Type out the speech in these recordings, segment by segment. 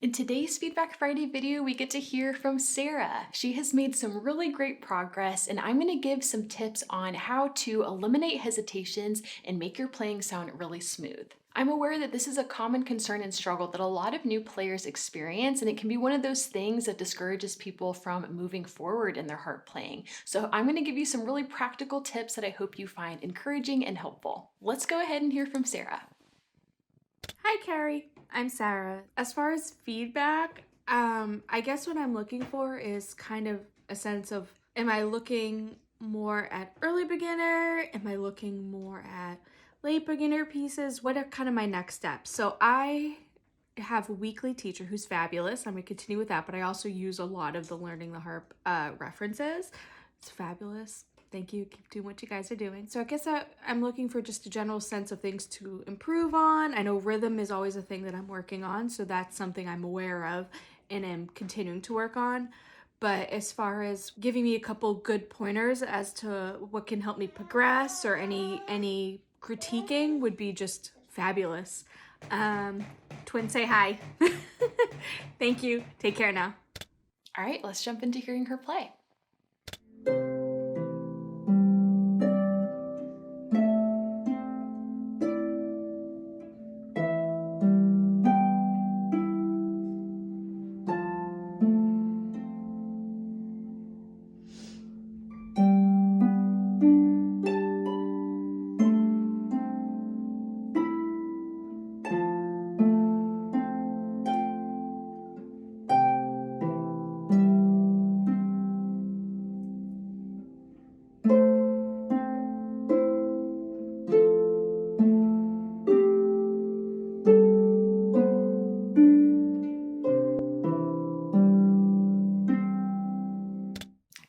In today's Feedback Friday video, we get to hear from Sarah. She has made some really great progress, and I'm going to give some tips on how to eliminate hesitations and make your playing sound really smooth. I'm aware that this is a common concern and struggle that a lot of new players experience, and it can be one of those things that discourages people from moving forward in their harp playing. So I'm going to give you some really practical tips that I hope you find encouraging and helpful. Let's go ahead and hear from Sarah. Hi, Carrie. I'm Sarah. As far as feedback, I guess what I'm looking for is kind of a sense of, am I looking more at early beginner? Am I looking more at late beginner pieces? What are kind of my next steps? So I have a weekly teacher who's fabulous. I'm going to continue with that, but I also use a lot of the Learning the Harp references. It's fabulous. Thank you. Keep doing what you guys are doing. So I guess I'm looking for just a general sense of things to improve on. I know rhythm is always a thing that I'm working on, so that's something I'm aware of and am continuing to work on. But as far as giving me a couple good pointers as to what can help me progress or any critiquing would be just fabulous. Twin, say hi. Thank you. Take care now. All right, let's jump into hearing her play.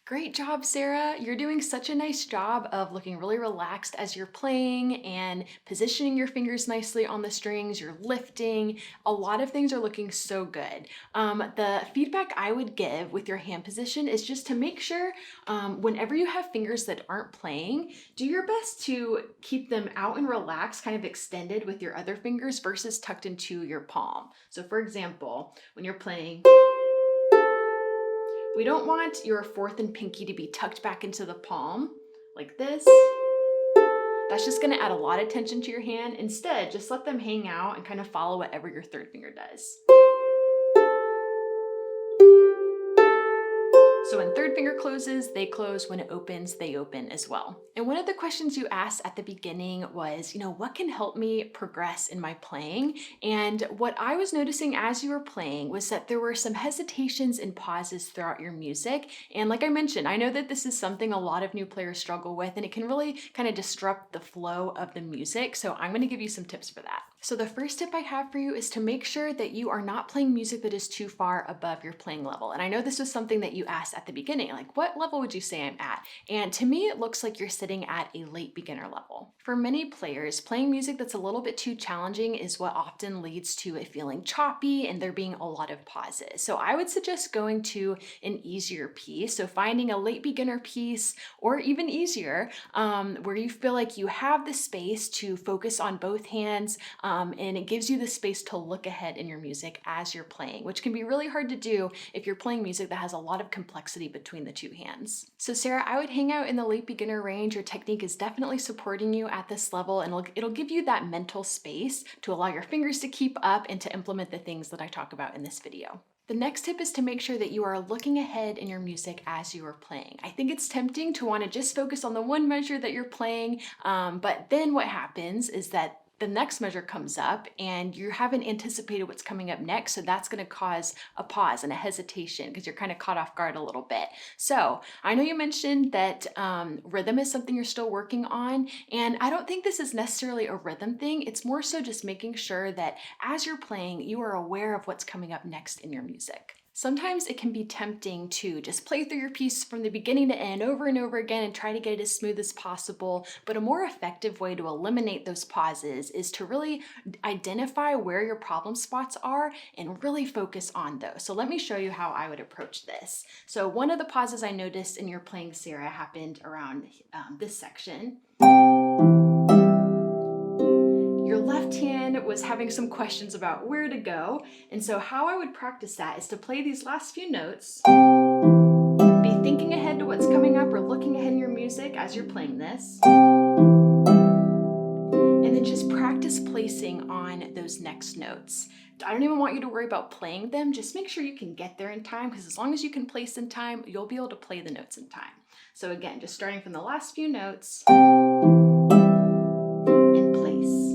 Great job, Sarah. You're doing such a nice job of looking really relaxed as you're playing and positioning your fingers nicely on the strings. You're lifting. A lot of things are looking so good. The feedback I would give with your hand position is just to make sure whenever you have fingers that aren't playing, do your best to keep them out and relaxed, kind of extended with your other fingers versus tucked into your palm. So for example, when you're playing, we don't want your fourth and pinky to be tucked back into the palm like this. That's just gonna add a lot of tension to your hand. Instead, just let them hang out and kind of follow whatever your third finger does. So when third finger closes, they close. When it opens, they open as well. And one of the questions you asked at the beginning was, what can help me progress in my playing? And what I was noticing as you were playing was that there were some hesitations and pauses throughout your music. And like I mentioned, I know that this is something a lot of new players struggle with, and it can really kind of disrupt the flow of the music. So I'm going to give you some tips for that. So the first tip I have for you is to make sure that you are not playing music that is too far above your playing level. And I know this was something that you asked at the beginning, like what level would you say I'm at? And to me, it looks like you're sitting at a late beginner level. For many players, playing music that's a little bit too challenging is what often leads to it feeling choppy and there being a lot of pauses. So I would suggest going to an easier piece. So finding a late beginner piece or even easier where you feel like you have the space to focus on both hands, and it gives you the space to look ahead in your music as you're playing, which can be really hard to do if you're playing music that has a lot of complexity between the two hands. So Sarah, I would hang out in the late beginner range. Your technique is definitely supporting you at this level, and it'll give you that mental space to allow your fingers to keep up and to implement the things that I talk about in this video. The next tip is to make sure that you are looking ahead in your music as you are playing. I think it's tempting to want to just focus on the one measure that you're playing, but then what happens is that the next measure comes up and you haven't anticipated what's coming up next. So that's going to cause a pause and a hesitation because you're kind of caught off guard a little bit. So I know you mentioned that rhythm is something you're still working on. And I don't think this is necessarily a rhythm thing. It's more so just making sure that as you're playing, you are aware of what's coming up next in your music. Sometimes it can be tempting to just play through your piece from the beginning to end over and over again and try to get it as smooth as possible. But a more effective way to eliminate those pauses is to really identify where your problem spots are and really focus on those. So let me show you how I would approach this. So one of the pauses I noticed in your playing, Sarah, happened around this section. Your left hand was having some questions about where to go. And so how I would practice that is to play these last few notes, be thinking ahead to what's coming up or looking ahead in your music as you're playing this. And then just practice placing on those next notes. I don't even want you to worry about playing them. Just make sure you can get there in time, because as long as you can place in time, you'll be able to play the notes in time. So again, just starting from the last few notes and place.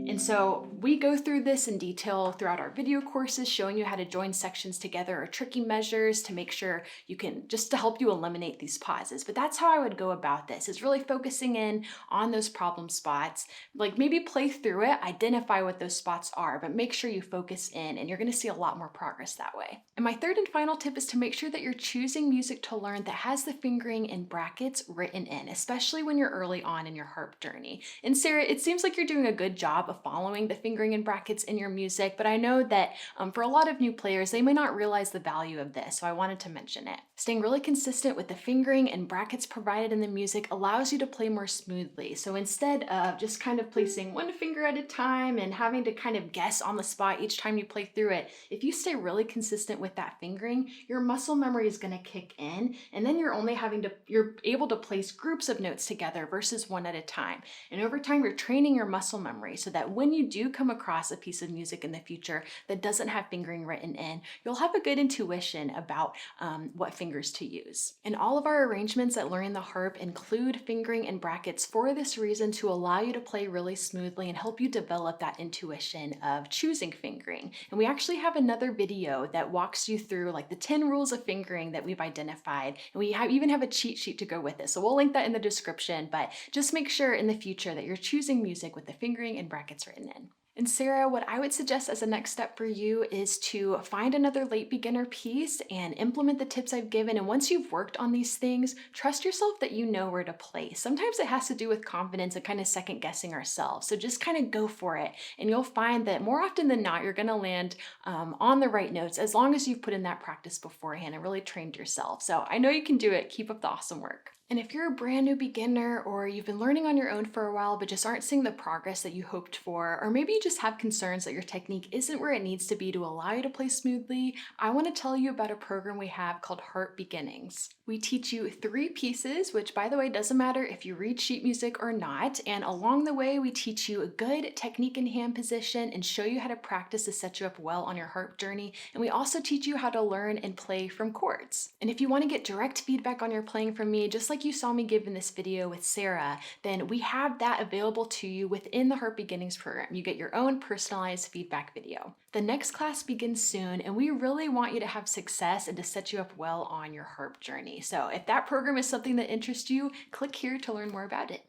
And so we go through this in detail throughout our video courses, showing you how to join sections together or tricky measures to make sure you can, just to help you eliminate these pauses. But that's how I would go about this, is really focusing in on those problem spots. Like maybe play through it, identify what those spots are, but make sure you focus in, and you're gonna see a lot more progress that way. And my third and final tip is to make sure that you're choosing music to learn that has the fingering in brackets written in, especially when you're early on in your harp journey. And Sarah, it seems like you're doing a good job of following the fingering and brackets in your music, but I know that for a lot of new players, they may not realize the value of this, so I wanted to mention it. Staying really consistent with the fingering and brackets provided in the music allows you to play more smoothly. So instead of just kind of placing one finger at a time and having to kind of guess on the spot each time you play through it, if you stay really consistent with that fingering, your muscle memory is going to kick in, and then you're able to place groups of notes together versus one at a time. And over time, you're training your muscle memory so that when you do come across a piece of music in the future that doesn't have fingering written in, you'll have a good intuition about what fingers to use. And all of our arrangements at Learning the Harp include fingering and brackets for this reason, to allow you to play really smoothly and help you develop that intuition of choosing fingering. And we actually have another video that walks you through like the 10 rules of fingering that we've identified. And we even have a cheat sheet to go with it. So we'll link that in the description, but just make sure in the future that you're choosing music with the fingering and brackets written in. And Sarah, what I would suggest as a next step for you is to find another late beginner piece and implement the tips I've given. And once you've worked on these things, trust yourself that you know where to place. Sometimes it has to do with confidence and kind of second guessing ourselves. So just kind of go for it. And you'll find that more often than not, you're going to land on the right notes, as long as you've put in that practice beforehand and really trained yourself. So I know you can do it. Keep up the awesome work. And if you're a brand new beginner, or you've been learning on your own for a while but just aren't seeing the progress that you hoped for, or maybe you just have concerns that your technique isn't where it needs to be to allow you to play smoothly, I want to tell you about a program we have called Harp Beginnings. We teach you 3 pieces, which by the way doesn't matter if you read sheet music or not, and along the way we teach you a good technique in hand position and show you how to practice to set you up well on your harp journey, and we also teach you how to learn and play from chords. And if you want to get direct feedback on your playing from me, just like you saw me give in this video with Sarah, then we have that available to you within the Harp Beginnings program. You get your own personalized feedback video. The next class begins soon, and we really want you to have success and to set you up well on your harp journey. So if that program is something that interests you, click here to learn more about it.